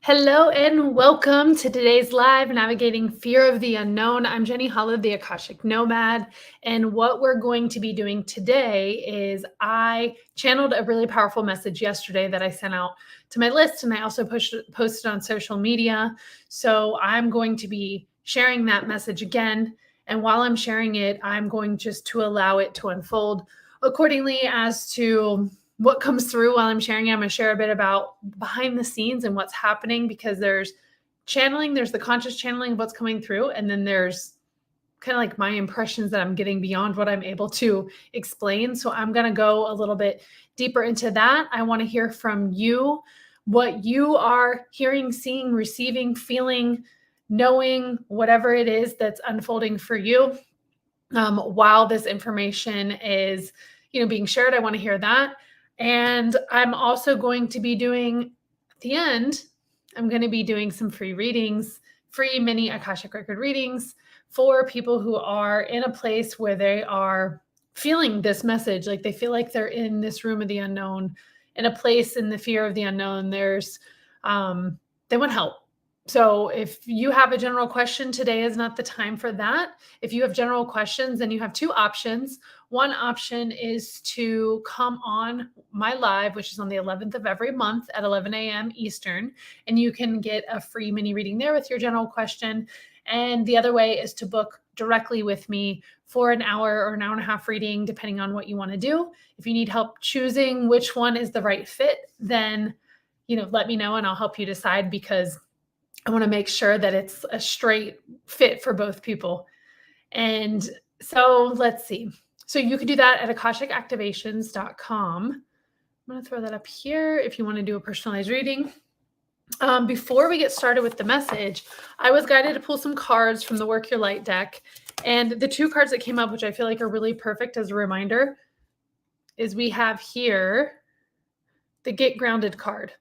Hello and welcome to today's live Navigating Fear of the Unknown. I'm Jenny Holland, the Akashic Nomad. And what we're going to be doing today is I channeled a really powerful message yesterday that I sent out to my list, and I also posted on social media. So I'm going to be sharing that message again. And while I'm sharing it, I'm going just to allow it to unfold accordingly as to what comes through while I'm sharing it. I'm going to share a bit about behind the scenes and what's happening, because there's channeling, there's the conscious channeling of what's coming through, and then there's kind of like my impressions that I'm getting beyond what I'm able to explain. So I'm going to go a little bit deeper into that. I want to hear from you what you are hearing, seeing, receiving, feeling, knowing, whatever it is that's unfolding for you while this information is being shared. I want to hear that. And I'm also going to be doing, at the end, I'm going to be doing some free readings, free mini Akashic Record readings for people who are in a place where they are feeling this message, like they feel like they're in this room of the unknown, in a place in the fear of the unknown. They want help. So if you have a general question, today is not the time for that. If you have general questions, then you have two options. One option is to come on my live, which is on the 11th of every month at 11 a.m. Eastern, and you can get a free mini reading there with your general question. And the other way is to book directly with me for an hour or an hour and a half reading, depending on what you want to do. If you need help choosing which one is the right fit, then let me know and I'll help you decide, because I want to make sure that it's a straight fit for both people. And so let's see. So you can do that at akashicactivations.com. I'm going to throw that up here if you want to do a personalized reading. Before we get started with the message, I was guided to pull some cards from the Work Your Light deck. And the two cards that came up, which I feel like are really perfect as a reminder, is we have here the Get Grounded card.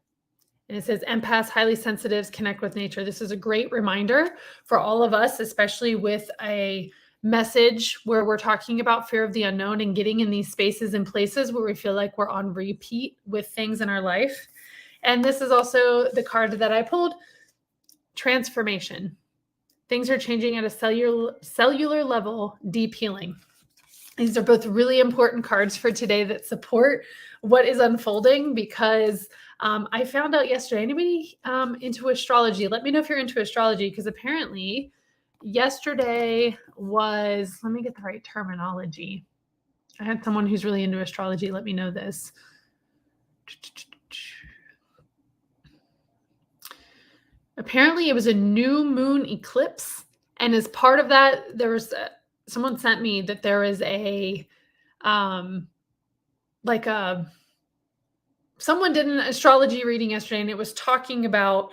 And it says, empaths, highly sensitives, connect with nature. This is a great reminder for all of us, especially with a message where we're talking about fear of the unknown and getting in these spaces and places where we feel like we're on repeat with things in our life. And this is also the card that I pulled, transformation. Things are changing at a cellular level, deep healing. These are both really important cards for today that support what is unfolding, because I found out yesterday, anybody into astrology, let me know if you're into astrology, because apparently yesterday was, let me get the right terminology. I had someone who's really into astrology let me know this. Apparently it was a new moon eclipse. And as part of that, there was someone sent me that there is someone did an astrology reading yesterday, and it was talking about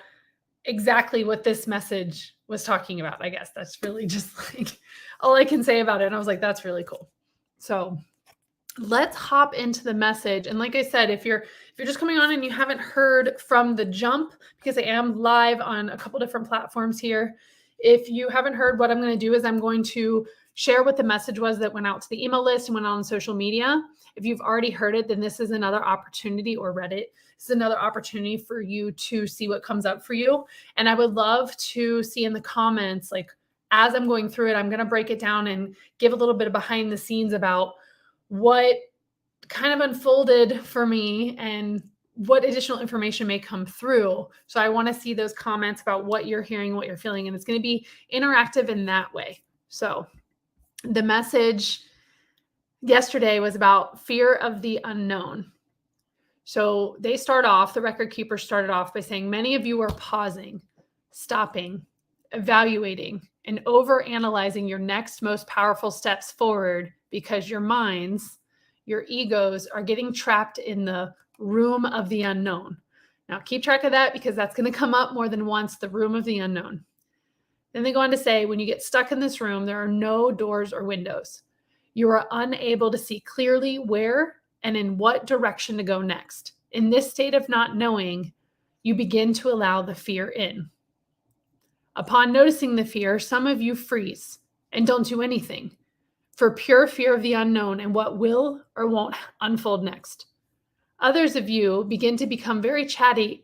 exactly what this message was talking about. I guess that's really just like all I can say about it. And I was like, that's really cool. So let's hop into the message. And like I said, if you're just coming on and you haven't heard from the jump, because I am live on a couple different platforms here, if you haven't heard, what I'm going to do is I'm going to share what the message was that went out to the email list and went on social media. If you've already heard it, then this is another opportunity, or read it. This is another opportunity for you to see what comes up for you. And I would love to see in the comments, like as I'm going through it, I'm going to break it down and give a little bit of behind the scenes about what kind of unfolded for me and what additional information may come through. So I want to see those comments about what you're hearing, what you're feeling, and it's going to be interactive in that way. So the message yesterday was about fear of the unknown. So the record keeper started off by saying, many of you are pausing, stopping, evaluating, and overanalyzing your next most powerful steps forward, because your minds, your egos, are getting trapped in the room of the unknown. Now keep track of that, because that's going to come up more than once, the room of the unknown. Then they go on to say, when you get stuck in this room, there are no doors or windows. You are unable to see clearly where and in what direction to go next. In this state of not knowing, you begin to allow the fear in. Upon noticing the fear, some of you freeze and don't do anything, for pure fear of the unknown and what will or won't unfold next. Others of you begin to become very chatty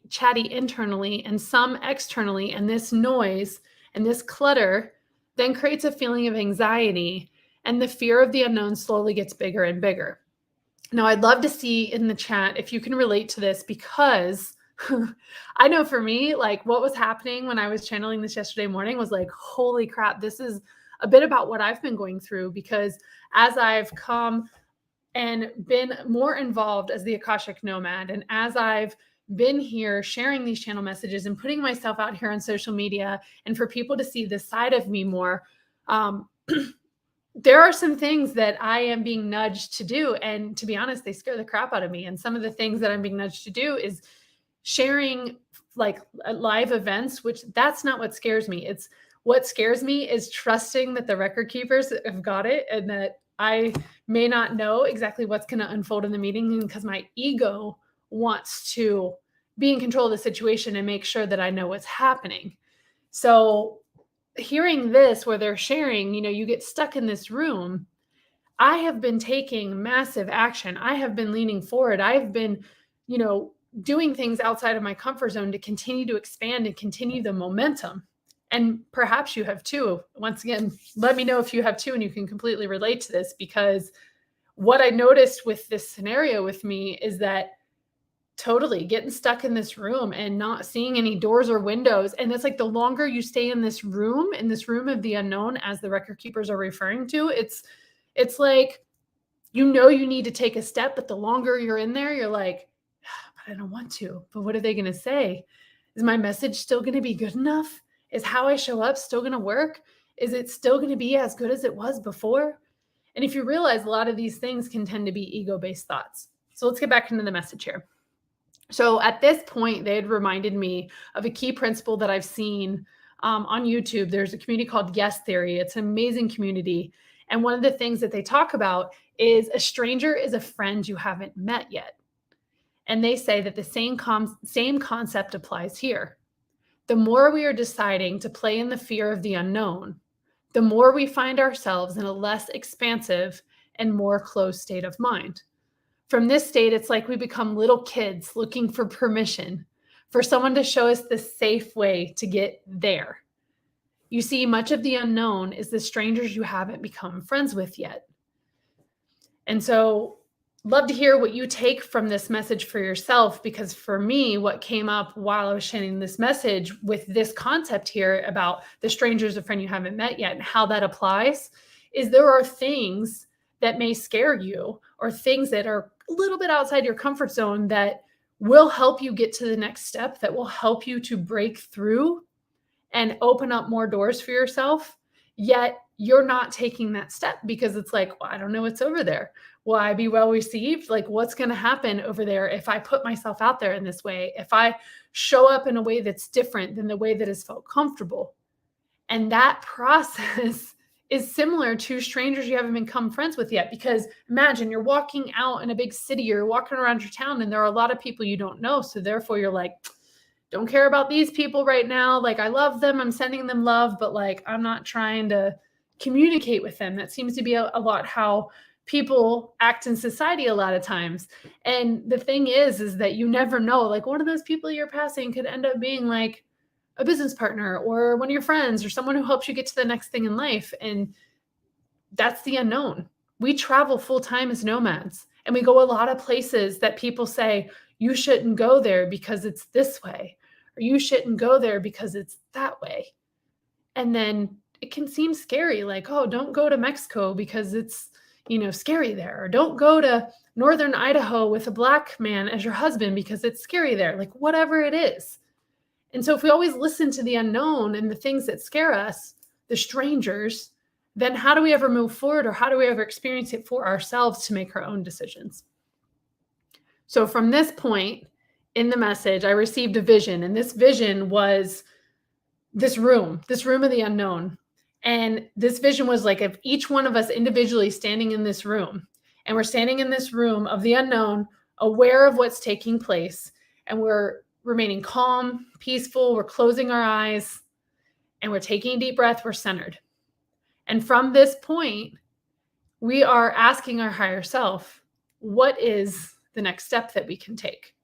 internally and some externally, and this noise and this clutter then creates a feeling of anxiety, and the fear of the unknown slowly gets bigger and bigger. Now, I'd love to see in the chat if you can relate to this, because I know for me, like what was happening when I was channeling this yesterday morning was like, holy crap, this is a bit about what I've been going through. Because as I've come and been more involved as the Akashic Nomad, and as I've been here sharing these channel messages and putting myself out here on social media, and for people to see this side of me more, um, there are some things that I am being nudged to do. And to be honest, they scare the crap out of me. And some of the things that I'm being nudged to do is sharing like live events, which that's not what scares me. It's what scares me is trusting that the record keepers have got it, and that I may not know exactly what's going to unfold in the meeting, because my ego wants to be in control of the situation and make sure that I know what's happening. So hearing this where they're sharing, you get stuck in this room. I have been taking massive action. I have been leaning forward. I've been, doing things outside of my comfort zone to continue to expand and continue the momentum. And perhaps you have too. Once again, let me know if you have too, and you can completely relate to this, because what I noticed with this scenario with me is that totally getting stuck in this room and not seeing any doors or windows. And it's like the longer you stay in this room of the unknown, as the record keepers are referring to, it's like, you need to take a step, but the longer you're in there, you're like, but I don't want to. But what are they going to say? Is my message still going to be good enough? Is how I show up still going to work? Is it still going to be as good as it was before? And if you realize, a lot of these things can tend to be ego-based thoughts. So let's get back into the message here. So at this point, they had reminded me of a key principle that I've seen on YouTube. There's a community called Yes Theory. It's an amazing community. And one of the things that they talk about is a stranger is a friend you haven't met yet. And they say that the same concept applies here. The more we are deciding to play in the fear of the unknown, the more we find ourselves in a less expansive and more closed state of mind. From this state, it's like we become little kids looking for permission, for someone to show us the safe way to get there. You see, much of the unknown is the strangers you haven't become friends with yet. And so, love to hear what you take from this message for yourself, because for me, what came up while I was sharing this message with this concept here about the strangers, a friend you haven't met yet, and how that applies, is there are things that may scare you, or things that are a little bit outside your comfort zone, that will help you get to the next step, that will help you to break through and open up more doors for yourself. Yet you're not taking that step because it's like, well, I don't know what's over there. Will I be well received? Like, what's going to happen over there if I put myself out there in this way? If I show up in a way that's different than the way that has felt comfortable? And that process is similar to strangers you haven't become friends with yet. Because imagine you're walking out in a big city, you're walking around your town, and there are a lot of people you don't know. So therefore you're like, don't care about these people right now. Like, I love them, I'm sending them love, but like, I'm not trying to communicate with them. That seems to be a lot how people act in society a lot of times. And the thing is that you never know, like one of those people you're passing could end up being like a business partner, or one of your friends, or someone who helps you get to the next thing in life. And that's the unknown. We travel full time as nomads, and we go a lot of places that people say, you shouldn't go there because it's this way, or you shouldn't go there because it's that way. And then it can seem scary, like, oh, don't go to Mexico because it's, scary there. Or don't go to northern Idaho with a black man as your husband because it's scary there. Like, whatever it is. And so if we always listen to the unknown and the things that scare us, the strangers, then how do we ever move forward, or how do we ever experience it for ourselves to make our own decisions? So from this point in the message, I received a vision, and this vision was this room of the unknown. And this vision was like, if each one of us individually standing in this room, and we're standing in this room of the unknown, aware of what's taking place, and we're remaining calm, peaceful, we're closing our eyes, and we're taking a deep breath, we're centered. And from this point, we are asking our higher self, what is the next step that we can take.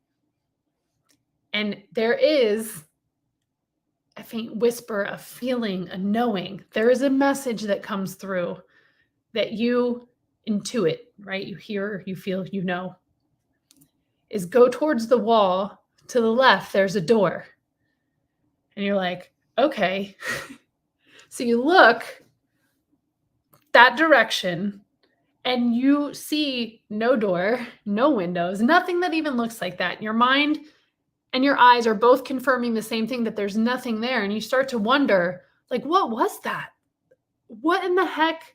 And there is a faint whisper, a feeling, a knowing. There is a message that comes through that you intuit, right? You hear, you feel, you know, is go towards the wall. To the left, there's a door. And you're like, okay. So you look that direction and you see no door, no windows, nothing that even looks like that. Your mind and your eyes are both confirming the same thing, that there's nothing there. And you start to wonder, like, what was that? What in the heck?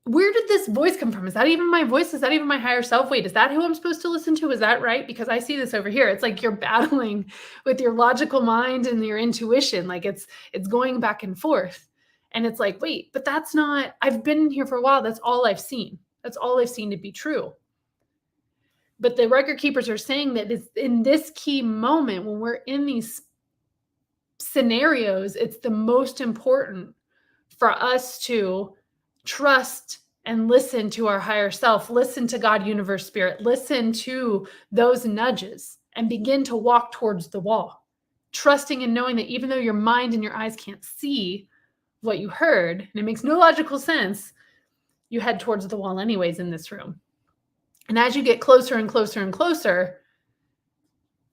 Where did this voice come from? Is that even my voice? Is that even my higher self? Wait, is that who I'm supposed to listen to? Is that right? Because I see this over here. It's like you're battling with your logical mind and your intuition. Like it's going back and forth. And it's like, wait, but that's not, I've been here for a while. That's all I've seen. That's all I've seen to be true. But the record keepers are saying that it's in this key moment when we're in these scenarios, it's the most important for us to trust and listen to our higher self, listen to God, universe, spirit, listen to those nudges and begin to walk towards the wall, trusting and knowing that even though your mind and your eyes can't see what you heard, and it makes no logical sense, you head towards the wall anyways in this room. And as you get closer and closer and closer,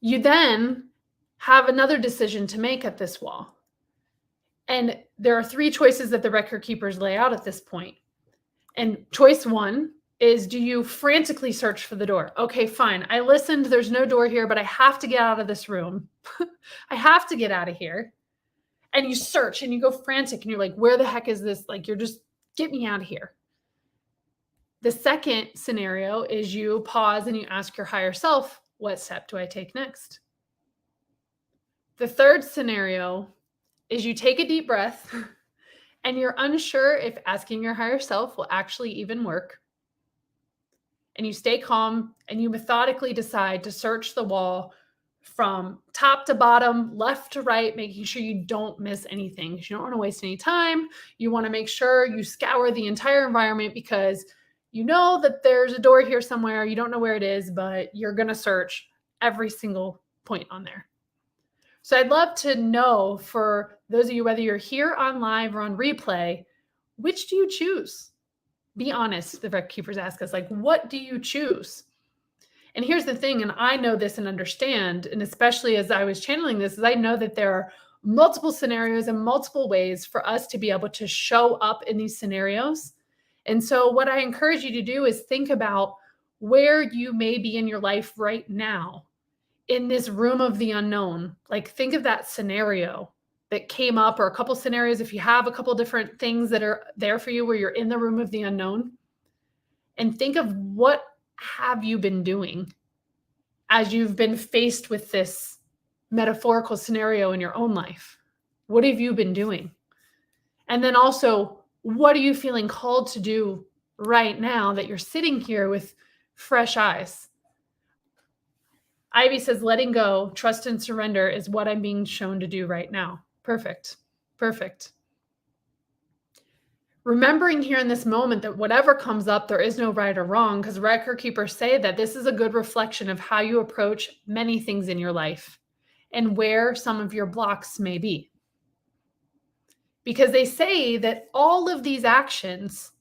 you then have another decision to make at this wall. And there are 3 choices that the record keepers lay out at this point. And choice 1 is, do you frantically search for the door? Okay, fine. I listened. There's no door here, but I have to get out of this room. I have to get out of here. And you search and you go frantic and you're like, where the heck is this? Like, you're just, get me out of here. The second scenario is you pause and you ask your higher self, what step do I take next? The third scenario is you take a deep breath and you're unsure if asking your higher self will actually even work. And you stay calm and you methodically decide to search the wall from top to bottom, left to right, making sure you don't miss anything. You don't want to waste any time. You want to make sure you scour the entire environment because you know that there's a door here somewhere. You don't know where it is, but you're going to search every single point on there. So I'd love to know, for those of you, whether you're here on live or on replay, which do you choose? Be honest, the record keepers ask us, like, what do you choose? And here's the thing, and I know this and understand, and especially as I was channeling this, is I know that there are multiple scenarios and multiple ways for us to be able to show up in these scenarios. And so what I encourage you to do is think about where you may be in your life right now, in this room of the unknown. Like, think of that scenario that came up, or a couple scenarios, if you have a couple different things that are there for you where you're in the room of the unknown, and think of what have you been doing as you've been faced with this metaphorical scenario in your own life. What have you been doing? And then also, what are you feeling called to do right now that you're sitting here with fresh eyes? Ivy says, letting go, trust and surrender is what I'm being shown to do right now. Perfect. Perfect. Remembering here in this moment that whatever comes up, there is no right or wrong, because record keepers say that this is a good reflection of how you approach many things in your life and where some of your blocks may be. Because they say that all of these actions,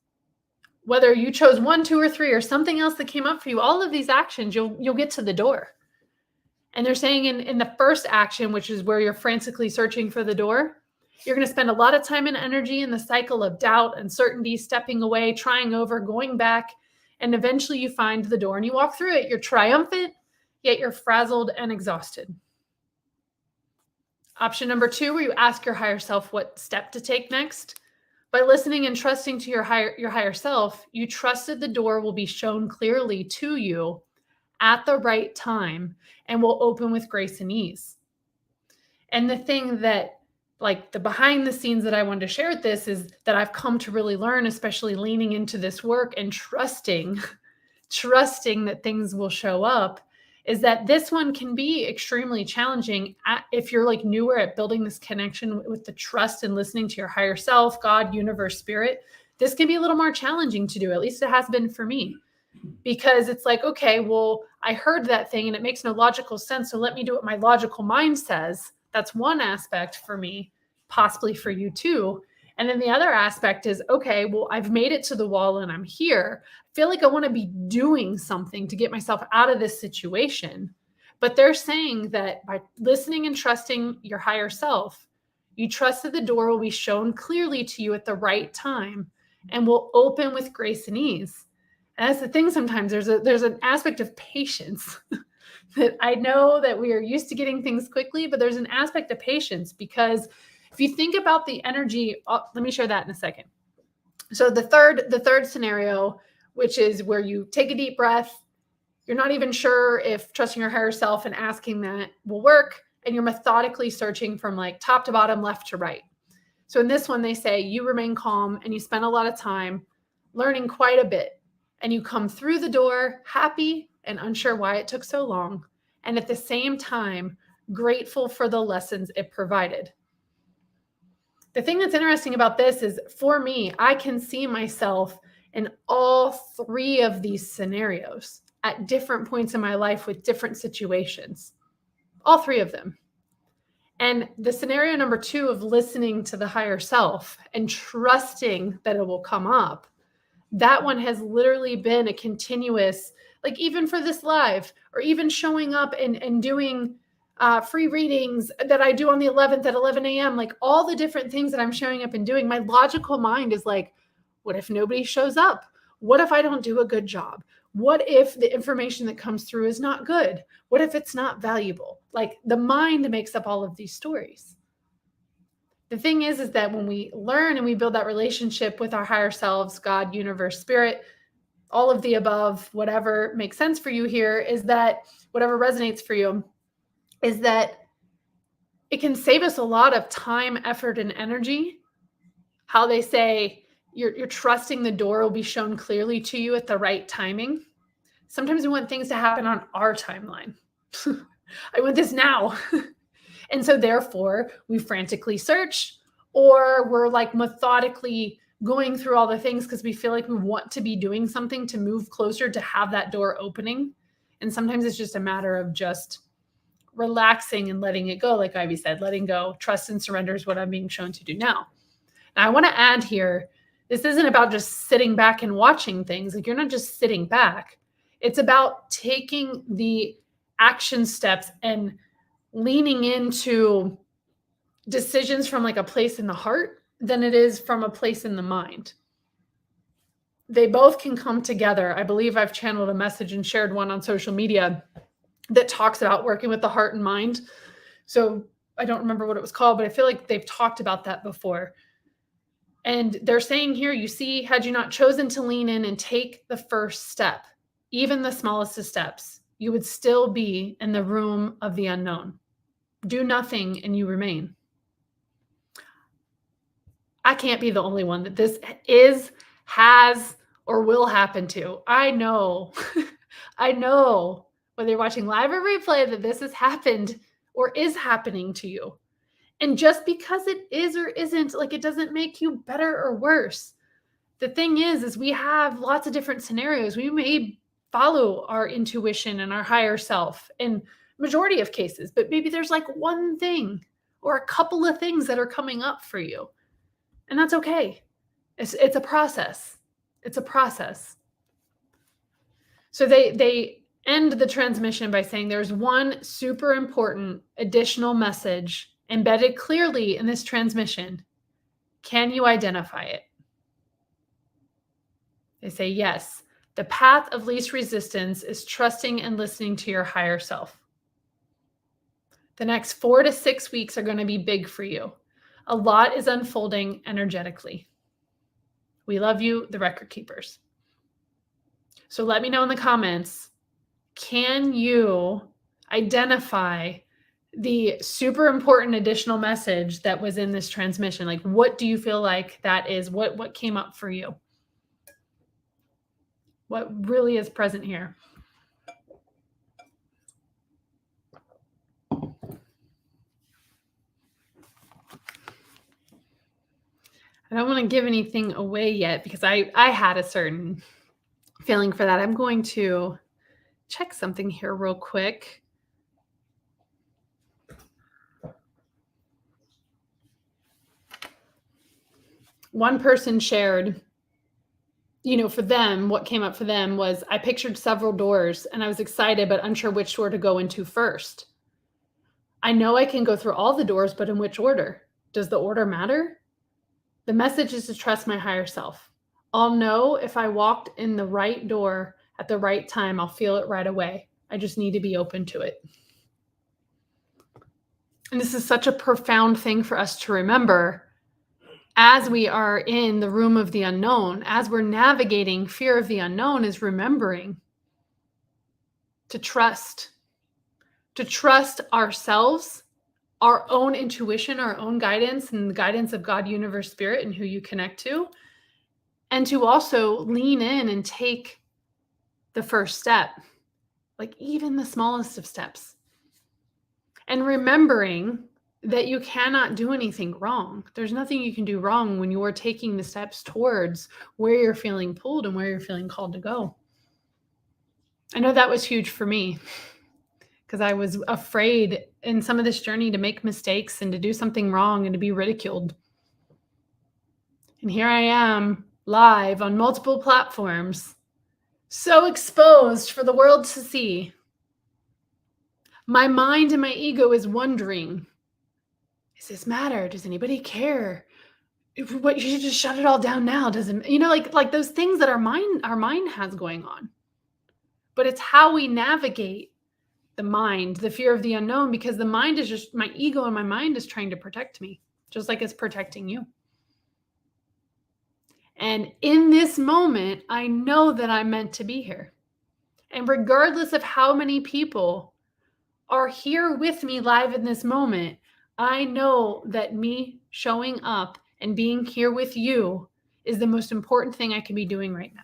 whether you chose 1, 2, or 3, or something else that came up for you, all of these actions, you'll get to the door. And they're saying in the first action, which is where you're frantically searching for the door, you're going to spend a lot of time and energy in the cycle of doubt, uncertainty, stepping away, trying over, going back, and eventually you find the door and you walk through it. You're triumphant, yet you're frazzled and exhausted. Option number 2, where you ask your higher self what step to take next. By listening and trusting to your higher self, you trusted the door will be shown clearly to you at the right time and will open with grace and ease. And the thing that, like, the behind the scenes that I wanted to share with this is that I've come to really learn, especially leaning into this work and trusting that things will show up, is that this one can be extremely challenging if you're like newer at building this connection with the trust and listening to your higher self, God, universe, spirit. This can be a little more challenging to do. At least it has been for me. because it's like, okay, well, I heard that thing and it makes no logical sense. So let me do what my logical mind says. That's one aspect for me, possibly for you too. And then the other aspect is, okay, well, I've made it to the wall and I'm here. I feel like I want to be doing something to get myself out of this situation. But they're saying that by listening and trusting your higher self, you trust that the door will be shown clearly to you at the right time and will open with grace and ease. And that's the thing. Sometimes there's an aspect of patience that I know that we are used to getting things quickly, but there's an aspect of patience because if you think about the energy, let me share that in a second. So the third scenario, which is where you take a deep breath, you're not even sure if trusting your higher self and asking that will work, and you're methodically searching from like top to bottom, left to right. So in this one, they say you remain calm and you spend a lot of time learning quite a bit. And you come through the door happy and unsure why it took so long. And at the same time, grateful for the lessons it provided. The thing that's interesting about this is for me, I can see myself in all three of these scenarios at different points in my life with different situations, all three of them. And the scenario number 2 of listening to the higher self and trusting that it will come up, that one has literally been a continuous, like even for this live or even showing up and doing free readings that I do on the 11th at 11 a.m., like all the different things that I'm showing up and doing, my logical mind is like, what if nobody shows up? What if I don't do a good job? What if the information that comes through is not good? What if it's not valuable? Like the mind makes up all of these stories. The thing is that when we learn and we build that relationship with our higher selves, God, universe, spirit, all of the above, whatever makes sense for you here, is that whatever resonates for you, is that it can save us a lot of time, effort, and energy. How they say you're trusting the door will be shown clearly to you at the right timing. Sometimes we want things to happen on our timeline. I want this now. And so therefore we frantically search, or we're like methodically going through all the things because we feel like we want to be doing something to move closer to have that door opening. And sometimes it's just a matter of just relaxing and letting it go. Like Ivy said, letting go, trust and surrender is what I'm being shown to do now. Now I want to add here, this isn't about just sitting back and watching things. Like you're not just sitting back. It's about taking the action steps and leaning into decisions from like a place in the heart than it is from a place in the mind. They both can come together. I believe I've channeled a message and shared one on social media that talks about working with the heart and mind. So I don't remember what it was called, but I feel like they've talked about that before. And they're saying here, you see, had you not chosen to lean in and take the first step, even the smallest of steps, you would still be in the room of the unknown. Do nothing and you remain. I can't be the only one that this is, has, or will happen to. I know, I know, whether you're watching live or replay, that this has happened or is happening to you. And just because it is or isn't, like it doesn't make you better or worse. The thing is we have lots of different scenarios. We may follow our intuition and our higher self in majority of cases, but maybe there's like one thing or a couple of things that are coming up for you. And that's okay. It's a process. It's a process. So they end the transmission by saying there's one super important additional message embedded clearly in this transmission. Can you identify it? They say, yes, the path of least resistance is trusting and listening to your higher self. The next 4 to 6 weeks are going to be big for you. A lot is unfolding energetically. We love you, the record keepers. So let me know in the comments, can you identify the super important additional message that was in this transmission? Like, what do you feel like that is? What came up for you? What really is present here? I don't want to give anything away yet because I had a certain feeling for that. I'm going to check something here real quick. One person shared, for them, what came up for them was, I pictured several doors and I was excited but unsure which door to go into first. I know I can go through all the doors, but in which order? Does the order matter? The message is to trust my higher self. I'll know if I walked in the right door at the right time. I'll feel it right away. I just need to be open to it. And this is such a profound thing for us to remember as we are in the room of the unknown, as we're navigating fear of the unknown, is remembering to trust ourselves, our own intuition, our own guidance, and the guidance of God, universe, spirit, and who you connect to, and to also lean in and take the first step, like even the smallest of steps. And remembering that you cannot do anything wrong. There's nothing you can do wrong when you are taking the steps towards where you're feeling pulled and where you're feeling called to go. I know that was huge for me because I was afraid in some of this journey to make mistakes and to do something wrong and to be ridiculed. And here I am live on multiple platforms, so exposed for the world to see. My mind and my ego is wondering, does this matter? Does anybody care? What, you should just shut it all down now. Doesn't, like those things that our mind has going on. But it's how we navigate the mind, the fear of the unknown, because the mind is just, my ego and my mind is trying to protect me, just like it's protecting you. And in this moment, I know that I'm meant to be here. And regardless of how many people are here with me live in this moment, I know that me showing up and being here with you is the most important thing I can be doing right now.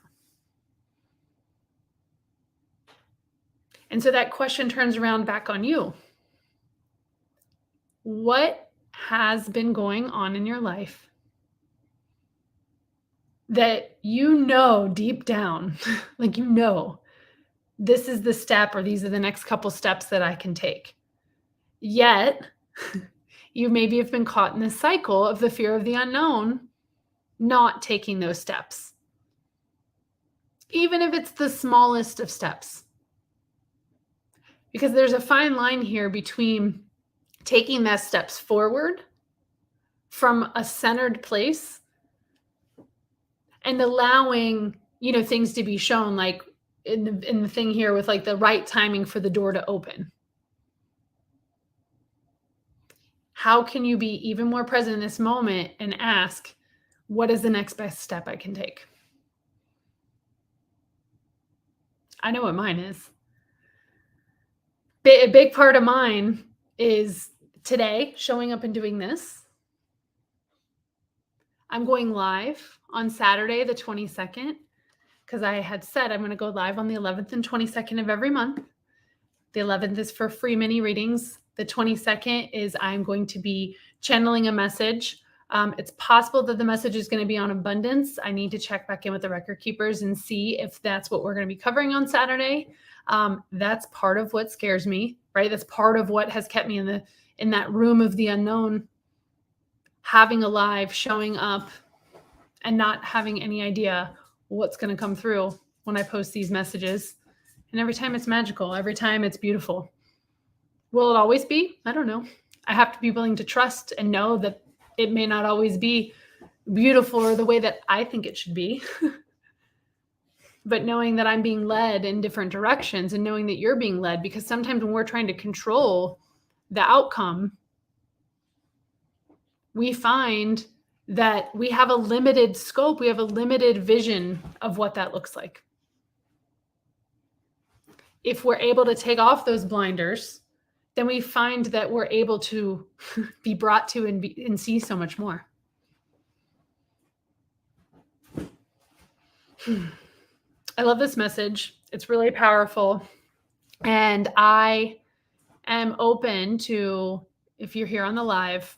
And so that question turns around back on you. What has been going on in your life that deep down, like this is the step, or these are the next couple steps that I can take? Yet, you maybe have been caught in this cycle of the fear of the unknown, not taking those steps. Even if it's the smallest of steps. Because there's a fine line here between taking those steps forward from a centered place and allowing, things to be shown, like in the thing here with like the right timing for the door to open. How can you be even more present in this moment and ask, what is the next best step I can take? I know what mine is. A big part of mine is today showing up and doing this. I'm going live on Saturday, the 22nd, because I had said I'm going to go live on the 11th and 22nd of every month. The 11th is for free mini readings. The 22nd is I'm going to be channeling a message. It's possible that the message is going to be on abundance. I need to check back in with the record keepers and see if that's what we're going to be covering on Saturday. That's part of what scares me, right? That's part of what has kept me in that room of the unknown, having a live, showing up, and not having any idea what's going to come through when I post these messages. And every time it's magical, every time it's beautiful. Will it always be? I don't know. I have to be willing to trust and know that it may not always be beautiful or the way that I think it should be. But knowing that I'm being led in different directions and knowing that you're being led, because sometimes when we're trying to control the outcome, we find that we have a limited scope, we have a limited vision of what that looks like. If we're able to take off those blinders, then we find that we're able to be brought to and see so much more. I love this message. It's really powerful. And I am open to, if you're here on the live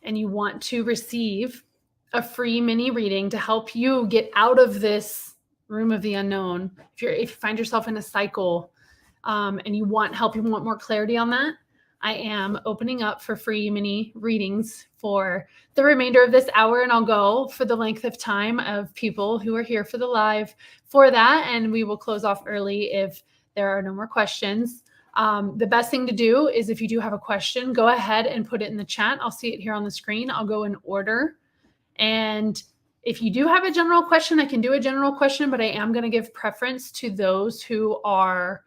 and you want to receive a free mini reading to help you get out of this room of the unknown, if you find yourself in a cycle, and you want help, you want more clarity on that, I am opening up for free mini readings for the remainder of this hour, and I'll go for the length of time of people who are here for the live for that, and we will close off early if there are no more questions. The best thing to do is, if you do have a question, go ahead and put it in the chat. I'll see it here on the screen. I'll go in order. And if you do have a general question, I can do a general question, but I am going to give preference to those who are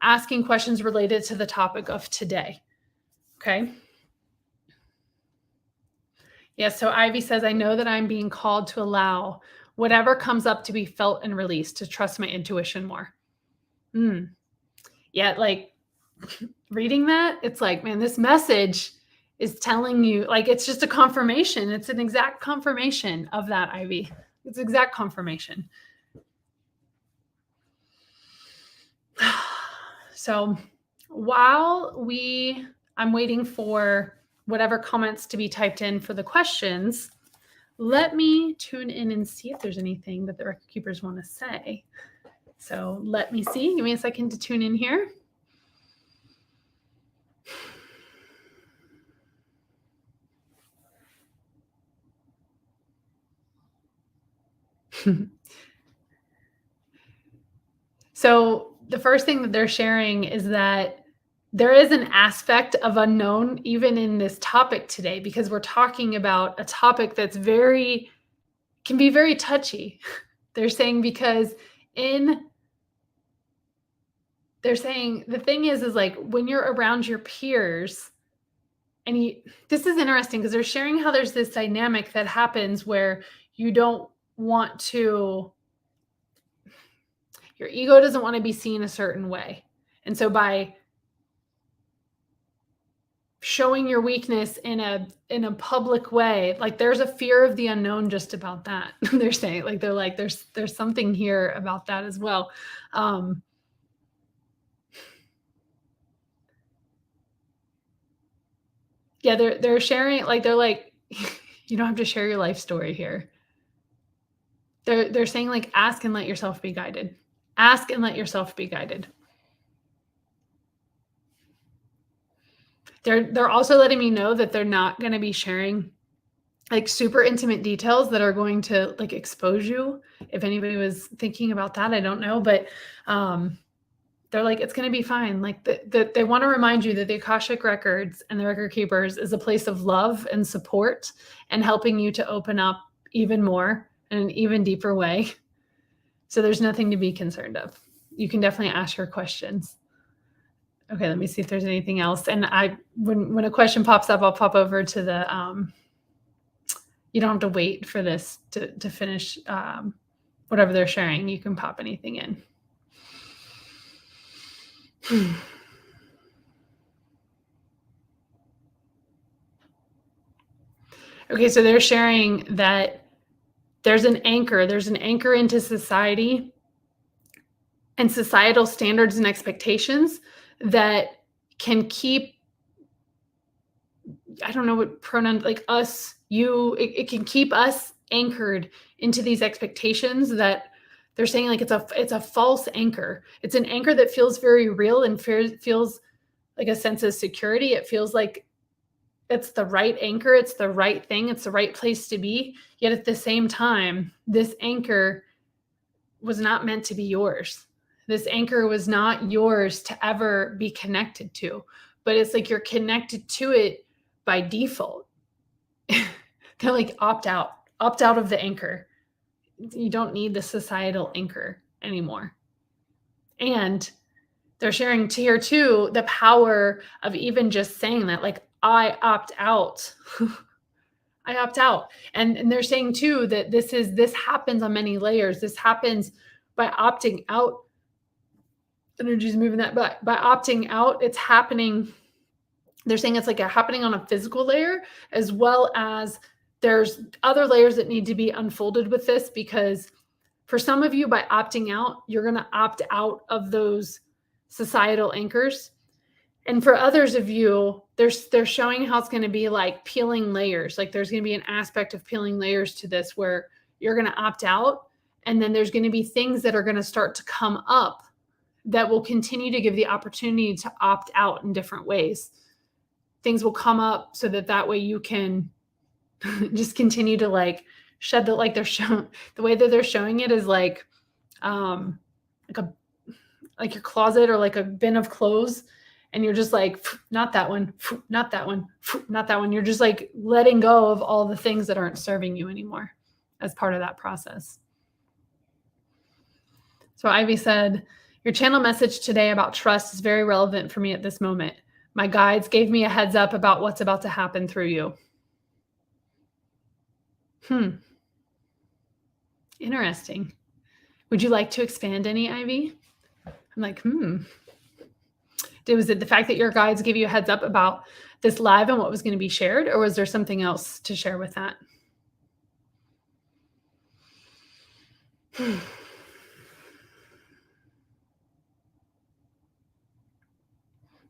asking questions related to the topic of today. Okay. Yes. So Ivy says, I know that I'm being called to allow whatever comes up to be felt and released, to trust my intuition more. Yeah. Like reading that, it's like, man, this message is telling you, like, it's just a confirmation. It's an exact confirmation of that, Ivy. It's exact confirmation. So while I'm waiting for whatever comments to be typed in for the questions, let me tune in and see if there's anything that the record keepers want to say. So let me see. Give me a second to tune in here. So the first thing that they're sharing is that there is an aspect of unknown even in this topic today, because we're talking about a topic that's can be very touchy. They're saying they're saying the thing is like, when you're around your peers, and this is interesting because they're sharing how there's this dynamic that happens where you don't want to, your ego doesn't want to be seen a certain way. And so by showing your weakness in a public way, like, there's a fear of the unknown just about that. They're saying, like, there's something here about that as well. Yeah, they're sharing, like, they're like, you don't have to share your life story here. They're saying, like, ask and let yourself be guided. Ask and let yourself be guided. They're also letting me know that they're not going to be sharing, like, super intimate details that are going to, like, expose you. If anybody was thinking about that, I don't know, but they're like, it's going to be fine. Like, they want to remind you that the Akashic Records and the Record Keepers is a place of love and support, and helping you to open up even more in an even deeper way. So there's nothing to be concerned of. You can definitely ask your questions. Okay, let me see if there's anything else. And when a question pops up, I'll pop over to the, you don't have to wait for this to finish whatever they're sharing. You can pop anything in. Okay, so they're sharing that there's an anchor into society and societal standards and expectations that can keep, I don't know what pronoun, like us, you, it can keep us anchored into these expectations that they're saying, like, it's a false anchor. It's an anchor that feels very real and feels like a sense of security. It feels like it's the right anchor. It's the right thing. It's the right place to be. Yet at the same time, this anchor was not meant to be yours. This anchor was not yours to ever be connected to, but it's like you're connected to it by default. They're like, opt out of the anchor. You don't need the societal anchor anymore. And they're sharing here too the power of even just saying that, like, I opt out. I opt out. And they're saying too that this happens on many layers. This happens by opting out. Energy's moving that, but by opting out, it's happening. They're saying it's like happening on a physical layer, as well as there's other layers that need to be unfolded with this, because for some of you, by opting out, you're going to opt out of those societal anchors. And for others of you, they're showing how it's going to be like peeling layers. Like, there's going to be an aspect of peeling layers to this where you're going to opt out, And then there's going to be things that are going to start to come up that will continue to give the opportunity to opt out in different ways. Things will come up so that way you can just continue to like shed the, like they're showing, the way that they're showing it is like a, like your closet or like a bin of clothes. And you're just like, not that one, not that one, not that one. You're just like letting go of all the things that aren't serving you anymore as part of that process. So Ivy said, your channel message today about trust is very relevant for me at this moment. My guides gave me a heads up about what's about to happen through you. Interesting. Would you like to expand any, Ivy? I'm like, Was it the fact that your guides gave you a heads up about this live and what was going to be shared, or was there something else to share with that?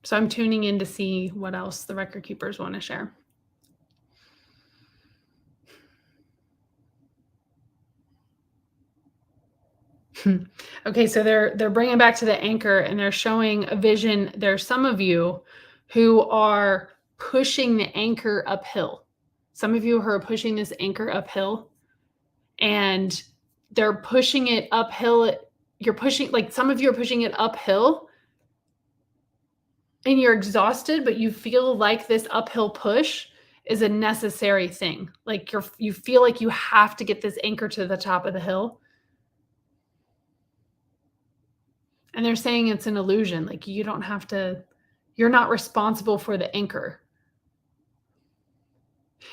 So I'm tuning in to see what else the record keepers want to share. Okay, so they're bringing back to the anchor and they're showing a vision. There's some of you who are pushing the anchor uphill. Some of you who are pushing this anchor uphill, and they're pushing it uphill. You're pushing, like some of you are pushing it uphill and you're exhausted, but you feel like this uphill push is a necessary thing. Like you feel like you have to get this anchor to the top of the hill. And they're saying it's an illusion. Like you don't have to, you're not responsible for the anchor.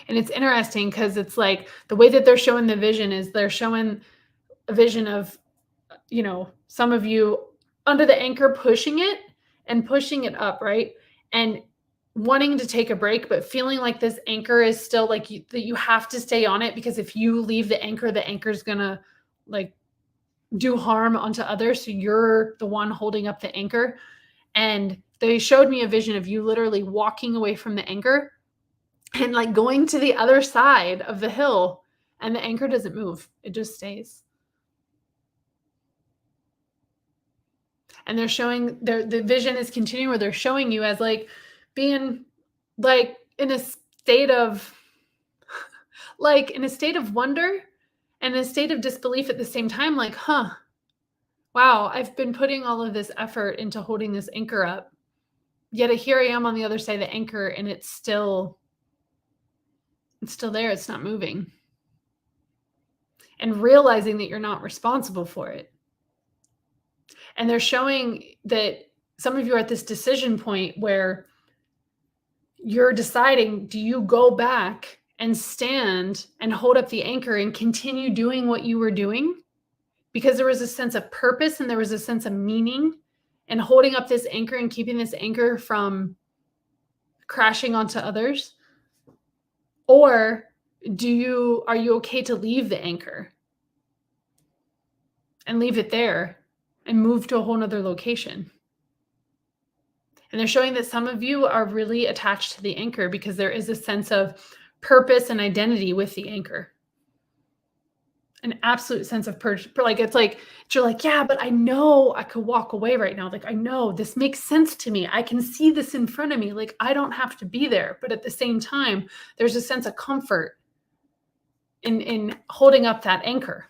And it's interesting because it's like the way that they're showing the vision is they're showing a vision of, some of you under the anchor pushing it and pushing it up, right? And wanting to take a break, but feeling like this anchor is still like that you have to stay on it, because if you leave the anchor's gonna like do harm onto others. So you're the one holding up the anchor. And they showed me a vision of you literally walking away from the anchor and like going to the other side of the hill, and the anchor doesn't move. It just stays. And they're showing the vision is continuing where they're showing you as like being like in a state of wonder and a state of disbelief at the same time. Like, wow, I've been putting all of this effort into holding this anchor up. Yet here I am on the other side of the anchor and it's still there. It's not moving. And realizing that you're not responsible for it. And they're showing that some of you are at this decision point where you're deciding, do you go back and stand and hold up the anchor and continue doing what you were doing? Because there was a sense of purpose and there was a sense of meaning and holding up this anchor and keeping this anchor from crashing onto others. Or are you okay to leave the anchor and leave it there and move to a whole nother location? And they're showing that some of you are really attached to the anchor because there is a sense of purpose and identity with the anchor. An absolute sense of purpose. Like, it's like, you're like, yeah, but I know I could walk away right now. Like, I know this makes sense to me. I can see this in front of me. Like, I don't have to be there. But at the same time, there's a sense of comfort in holding up that anchor.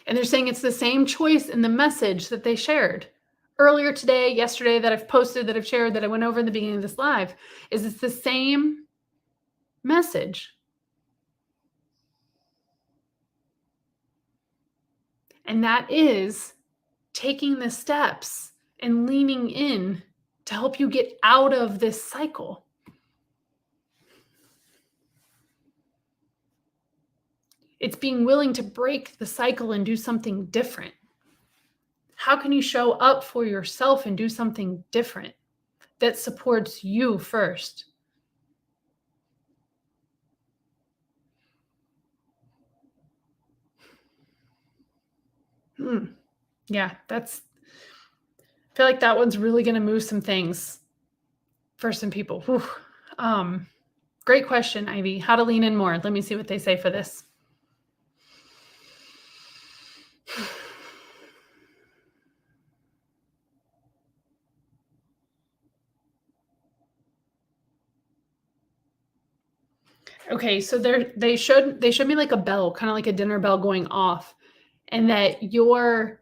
And they're saying it's the same choice in the message that they shared earlier today, yesterday, that I've posted, that I've shared, that I went over in the beginning of this live, is it's the same message. And that is taking the steps and leaning in to help you get out of this cycle. It's being willing to break the cycle and do something different. How can you show up for yourself and do something different that supports you first? Yeah, I feel like that one's really going to move some things for some people. Great question, Ivy. How to lean in more. Let me see what they say for this. Okay, so they showed me like a bell, kind of like a dinner bell going off, and that you're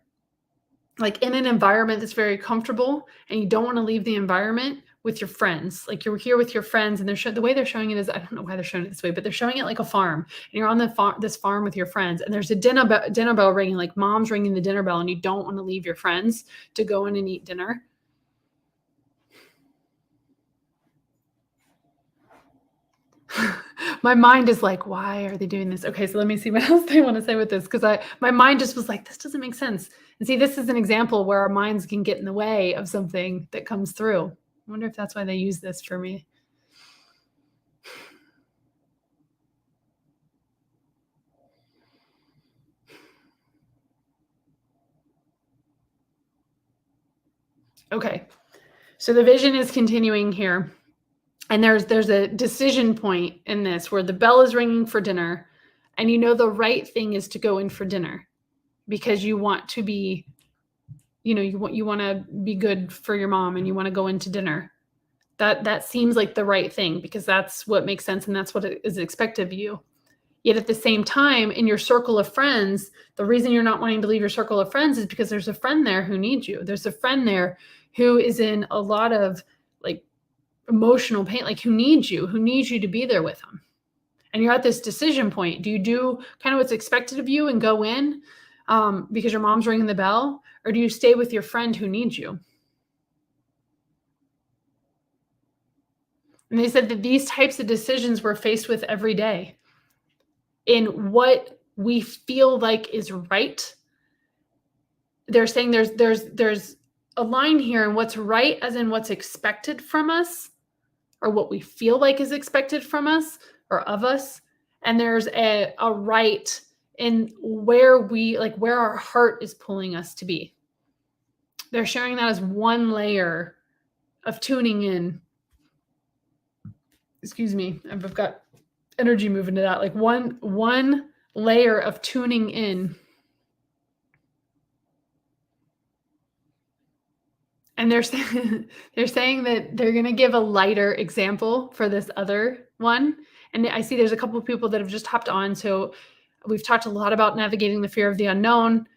like in an environment that's very comfortable and you don't want to leave the environment with your friends. Like you're here with your friends and the way they're showing it is, I don't know why they're showing it this way, but they're showing it like a farm, and you're on this farm with your friends, and there's a dinner bell ringing, like mom's ringing the dinner bell, and you don't want to leave your friends to go in and eat dinner. My mind is like, why are they doing this? Okay, so let me see what else they want to say with this, because my mind just was like, this doesn't make sense. And see, this is an example where our minds can get in the way of something that comes through. I wonder if that's why they use this for me. Okay, so the vision is continuing here. And there's a decision point in this where the bell is ringing for dinner, and you know the right thing is to go in for dinner because you want to be, you want to be good for your mom, and you want to go into dinner. That seems like the right thing because that's what makes sense and that's what is expected of you. Yet at the same time, in your circle of friends, the reason you're not wanting to leave your circle of friends is because there's a friend there who needs you. There's a friend there who is in a lot of like emotional pain, like who needs you to be there with them. And you're at this decision point. Do you do kind of what's expected of you and go in because your mom's ringing the bell, or do you stay with your friend who needs you? And they said that these types of decisions we're faced with every day in what we feel like is right. They're saying there's a line here in what's right, as in what's expected from us, or what we feel like is expected from us or of us. And there's a right in where where our heart is pulling us to be. They're sharing that as one layer of tuning in. Excuse me, I've got energy moving to that. Like one layer of tuning in. And they're saying that they're going to give a lighter example for this other one. And I see there's a couple of people that have just hopped on. So we've talked a lot about navigating the fear of the unknown.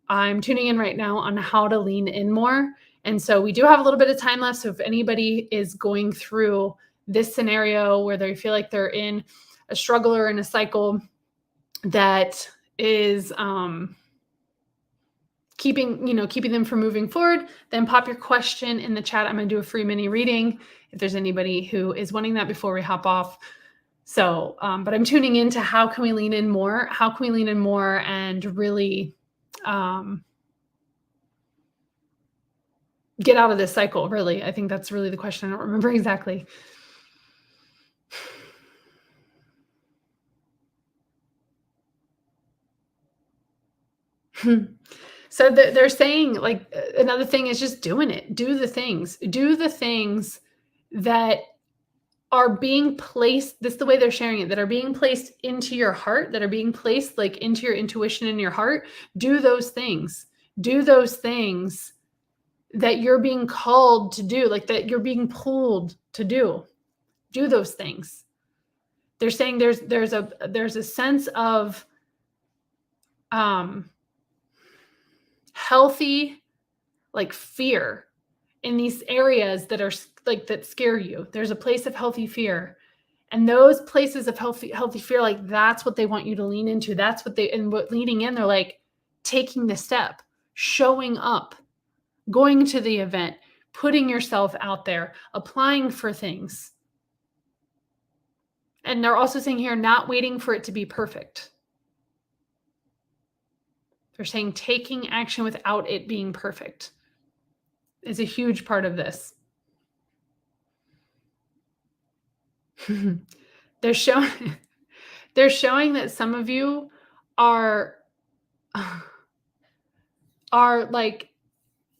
I'm tuning in right now on how to lean in more. And so we do have a little bit of time left. So if anybody is going through this scenario where they feel like they're in a struggle or in a cycle that is keeping them from moving forward, then pop your question in the chat. I'm going to do a free mini reading if there's anybody who is wanting that before we hop off. So, but I'm tuning into how can we lean in more? How can we lean in more and really get out of this cycle? Really, I think that's really the question. I don't remember exactly. So they're saying like another thing is just doing it. Do the things that are being placed. This is the way they're sharing it, that are being placed into your heart, that are being placed like into your intuition in your heart. Do those things. Do those things that you're being called to do, like that you're being pulled to do. Do those things. They're saying there's a sense of healthy like fear in these areas that are like that scare you. There's a place of healthy fear, and those places of healthy fear, like that's what they want you to lean into. That's what leaning in, they're like taking the step, showing up, going to the event, putting yourself out there, applying for things. And they're also saying here, not waiting for it to be perfect. They're saying taking action without it being perfect is a huge part of this. They're showing that some of you are like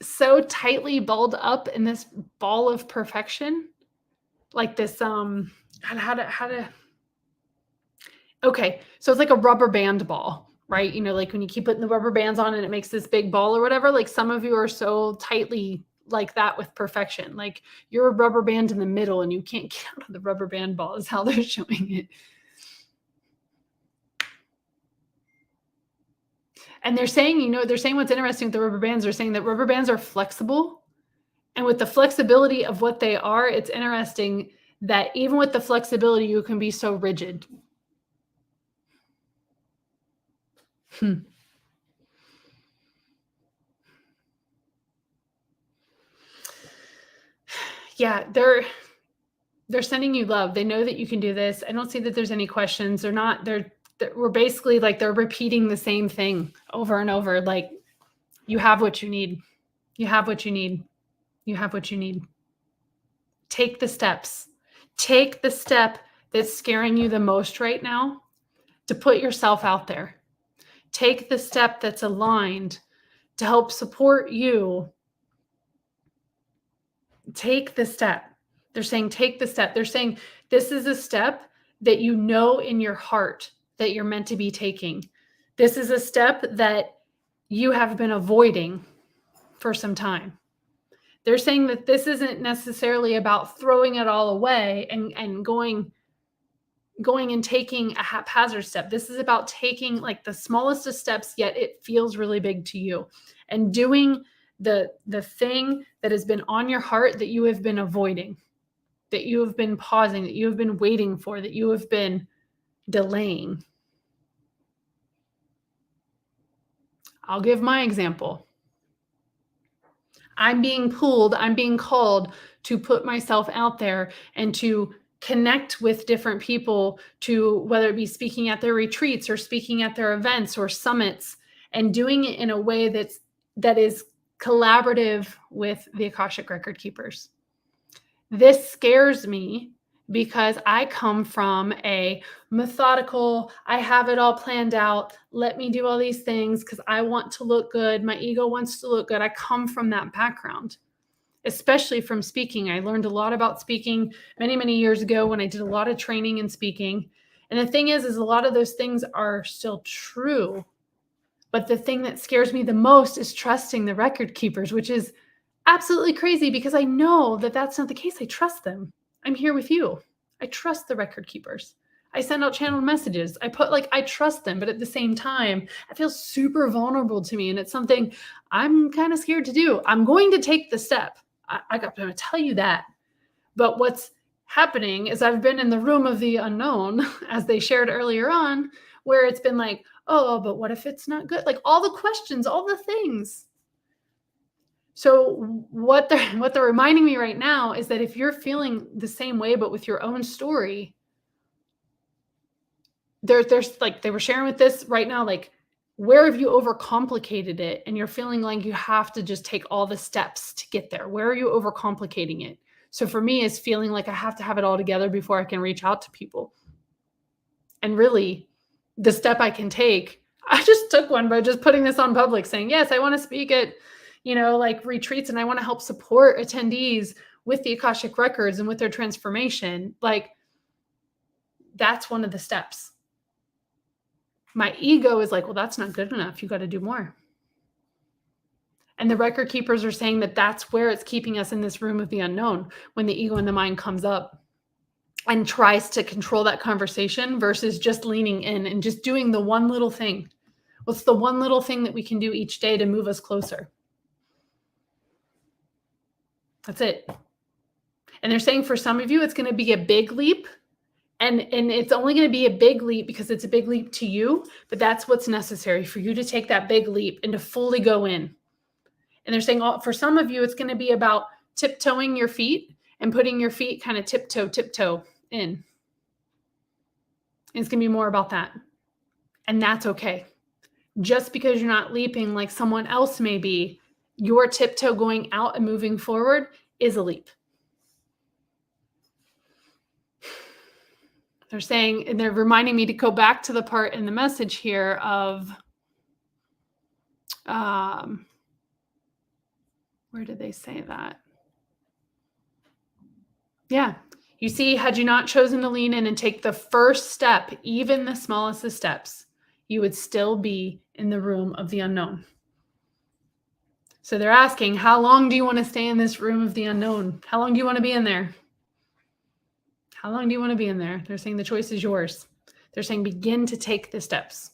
so tightly balled up in this ball of perfection, like this how to okay, so it's like a rubber band ball, right? Like when you keep putting the rubber bands on and it makes this big ball or whatever, like some of you are so tightly like that with perfection. Like you're a rubber band in the middle and you can't get out of the rubber band ball is how they're showing it. And they're saying what's interesting with the rubber bands, they're saying that rubber bands are flexible. And with the flexibility of what they are, it's interesting that even with the flexibility, you can be so rigid. Hmm. Yeah, they're sending you love. They know that you can do this. I don't see that there's any questions. We're basically like they're repeating the same thing over and over. Like you have what you need. You have what you need. You have what you need. Take the steps. Take the step that's scaring you the most right now to put yourself out there. Take the step that's aligned to help support you. Take the step. They're saying, take the step. They're saying, this is a step that you know in your heart that you're meant to be taking. This is a step that you have been avoiding for some time. They're saying that this isn't necessarily about throwing it all away and going and taking a haphazard step. This is about taking like the smallest of steps, yet it feels really big to you, and doing the thing that has been on your heart that you have been avoiding, that you have been pausing, that you have been waiting for, that you have been delaying. I'll give my example. I'm being pulled, I'm being called to put myself out there and to connect with different people, to whether it be speaking at their retreats or speaking at their events or summits, and doing it in a way that is collaborative with the Akashic record keepers. This scares me because I come from a methodical, I have it all planned out. Let me do all these things because I want to look good. My ego wants to look good. I come from that background, especially from speaking. I learned a lot about speaking many, many years ago when I did a lot of training in speaking. And the thing is a lot of those things are still true. But the thing that scares me the most is trusting the record keepers, which is absolutely crazy because I know that that's not the case. I trust them. I'm here with you. I trust the record keepers. I send out channeled messages. I trust them, but at the same time, it feels super vulnerable to me. And it's something I'm kind of scared to do. I'm going to take the step. I'm going to tell you that. But what's happening is I've been in the room of the unknown, as they shared earlier on, where it's been like, oh, but what if it's not good? Like all the questions, all the things. So what they're reminding me right now is that if you're feeling the same way, but with your own story, there's like they were sharing with this right now, like where have you overcomplicated it and you're feeling like you have to just take all the steps to get there? Where are you overcomplicating it? So for me, it's feeling like I have to have it all together before I can reach out to people. And really, the step I can take, I just took one by just putting this on public, saying, yes, I want to speak at, like retreats and I want to help support attendees with the Akashic Records and with their transformation. Like, that's one of the steps. My ego is like, well, that's not good enough. You got to do more. And the record keepers are saying that that's where it's keeping us in this room of the unknown when the ego and the mind comes up and tries to control that conversation versus just leaning in and just doing the one little thing. What's the one little thing that we can do each day to move us closer? That's it. And they're saying for some of you, it's going to be a big leap. And it's only going to be a big leap because it's a big leap to you, but that's what's necessary for you to take that big leap and to fully go in. And they're saying for some of you, it's going to be about tiptoeing your feet and putting your feet kind of tiptoe in. And it's going to be more about that. And that's okay. Just because you're not leaping like someone else may be, your tiptoe going out and moving forward is a leap. They're saying, and they're reminding me to go back to the part in the message here of, where did they say that? Yeah. You see, had you not chosen to lean in and take the first step, even the smallest of steps, you would still be in the room of the unknown. So they're asking, how long do you want to stay in this room of the unknown? How long do you want to be in there? How long do you want to be in there? They're saying the choice is yours. They're saying begin to take the steps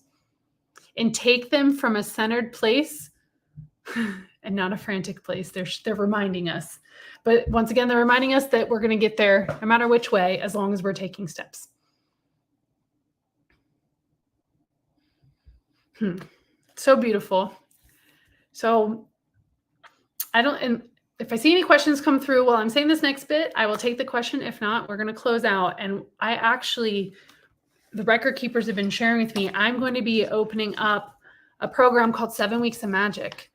and take them from a centered place and not a frantic place. They're reminding us. But once again, they're reminding us that we're going to get there no matter which way, as long as we're taking steps. So beautiful. So and if I see any questions come through while I'm saying this next bit, I will take the question. If not, we're going to close out. And the record keepers have been sharing with me, I'm going to be opening up a program called 7 Weeks of Magic.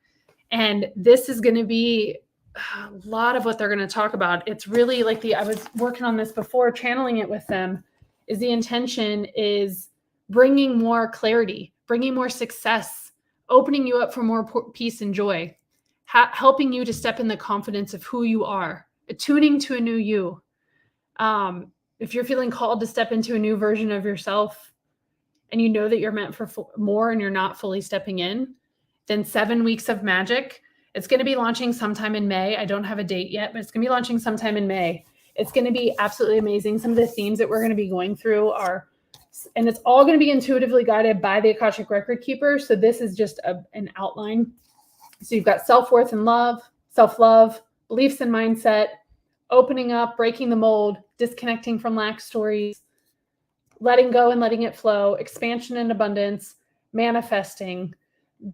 And this is going to be a lot of what they're going to talk about. It's really like I was working on this before, channeling it with them, is the intention is bringing more clarity, bringing more success, opening you up for more peace and joy, helping you to step in the confidence of who you are, attuning to a new you. If you're feeling called to step into a new version of yourself and you know that you're meant for more and you're not fully stepping in, then 7 Weeks of Magic, it's going to be launching sometime in May. I don't have a date yet, but it's going to be launching sometime in May. It's going to be absolutely amazing. Some of the themes that we're going to be going through and it's all going to be intuitively guided by the Akashic Record Keeper. So this is just an outline. So you've got self-worth and love, self-love, beliefs and mindset, opening up, breaking the mold, disconnecting from lack stories, letting go and letting it flow, expansion and abundance, manifesting.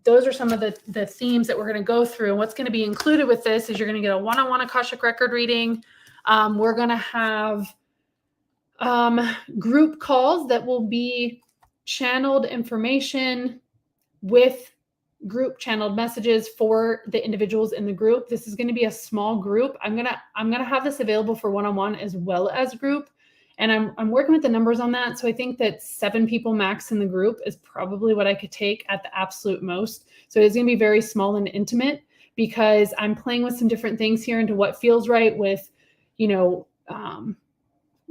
Those are some of the themes that we're going to go through. And what's going to be included with this is you're going to get a one-on-one Akashic Record reading. We're going to have group calls that will be channeled information with group channeled messages for the individuals in the group. This is going to be a small group. I'm going to have this available for one-on-one as well as group. And I'm working with the numbers on that. So I think that 7 people max in the group is probably what I could take at the absolute most. So it's going to be very small and intimate because I'm playing with some different things here into what feels right with,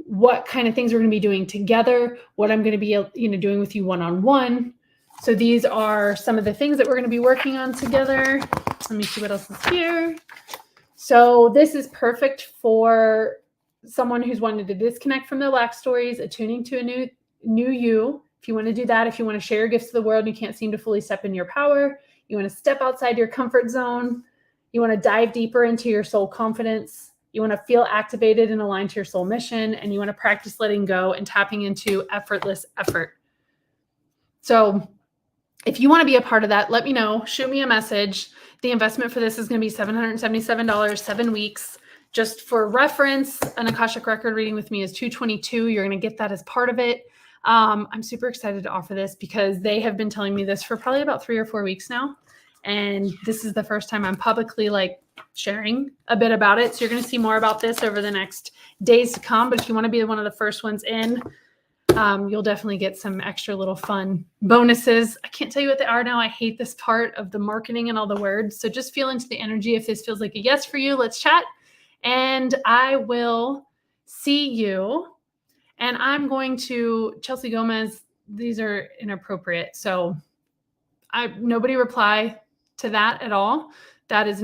what kind of things we're going to be doing together, what I'm going to be, doing with you one-on-one. So these are some of the things that we're going to be working on together. Let me see what else is here. So this is perfect for someone who's wanted to disconnect from their lack stories, attuning to a new you. If you want to do that, if you want to share your gifts to the world, and you can't seem to fully step in your power, you want to step outside your comfort zone, you want to dive deeper into your soul confidence, you want to feel activated and aligned to your soul mission, and you want to practice letting go and tapping into effortless effort. So if you want to be a part of that, let me know. Shoot me a message. The investment for this is going to be $777, 7 weeks. Just for reference, an Akashic Record reading with me is $222. You're going to get that as part of it. I'm super excited to offer this because they have been telling me this for probably about 3 or 4 weeks now. And this is the first time I'm publicly sharing a bit about it. So you're going to see more about this over the next days to come. But if you want to be one of the first ones in, you'll definitely get some extra little fun bonuses. I can't tell you what they are now. I hate this part of the marketing and all the words. So just feel into the energy. If this feels like a yes for you, let's chat. And I will see you. And I'm going to, Chelsea Gomez, these are inappropriate. So nobody reply to that at all. That's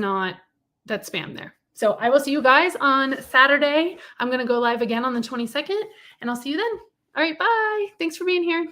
spam there. So I will see you guys on Saturday. I'm going to go live again on the 22nd and I'll see you then. All right, bye. Thanks for being here.